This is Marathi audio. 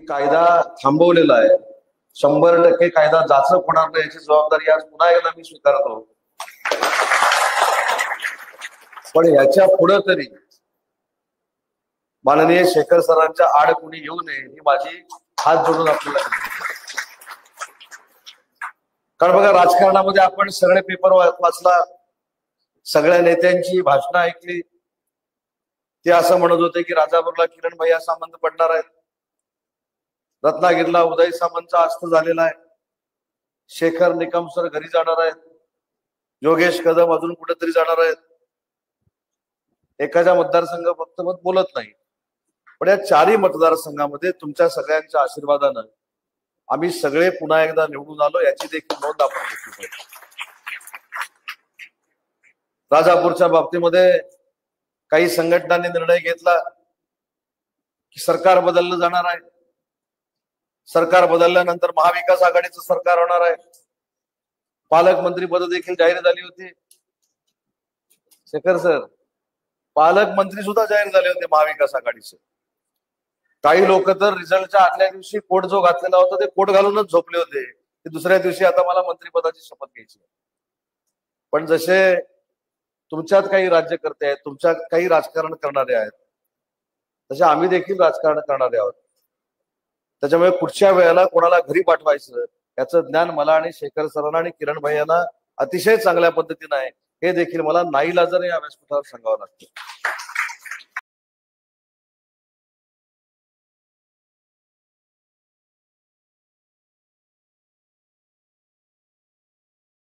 कायदा थांबवलेला आहे, 100% कायदा जाचक होणार नाही याची जबाबदारी आज पुन्हा एकदा मी स्वीकारतो. पण याच्या पुढे तरी माननीय शेखर सरांच्या आड कोणी येऊ नये ही माझी हात जोडून आपल्याला. कारण बघा, राजकारणामध्ये आपण सगळे पेपर वाचला, सगळ्या नेत्यांची भाषणं ऐकली. ते असं म्हणत होते की राजापूरला किरण भैया सामंत पडणार आहेत, रत्नागिरीला उदय सामंतचा अस्त झालेला आहे, शेखर निकम सर घरी जाणार आहेत, योगेश कदम अजून कुठेतरी जाणार आहेत. एखाद्या मतदारसंघ फक्त मत बोलत नाही, पण या 4ही मतदारसंघामध्ये तुमच्या सगळ्यांच्या आशीर्वादानं आम्ही सगळे पुन्हा एकदा निवडून आलो, याची देखील नोंद आपण घेतली पाहिजे. राजापूरच्या बाबतीमध्ये काही संघटनांनी निर्णय घेतला की सरकार बदललं जाणार आहे, सरकार बदलल्यानंतर महाविकास आघाडीचं सरकार होणार आहे. पालकमंत्री पद देखील जाहीर झाली होती. शेखर सर, पालकमंत्री सुद्धा जाहीर झाले होते महाविकास आघाडीचे. काही लोक तर रिझल्टच्या आदल्या दिवशी कोट जो घातलेला होता ते कोट घालूनच झोपले होते की दुसऱ्या दिवशी आता मला मंत्रिपदाची शपथ घ्यायची. पण जसे तुमच्यात काही राज्यकर्ते आहेत, तुमच्यात काही राजकारण करणारे आहेत, तसे आम्ही देखील राजकारण करणारे आहोत. त्याच्यामुळे कुठच्या वेळेला कोणाला घरी पाठवायचं याचं ज्ञान मला आणि शेखर सरांना आणि किरण भैयांना अतिशय चांगल्या पद्धतीने आहे. हे देखील मला नाईलाजाने या व्यासपीठावर सांगावं लागतं.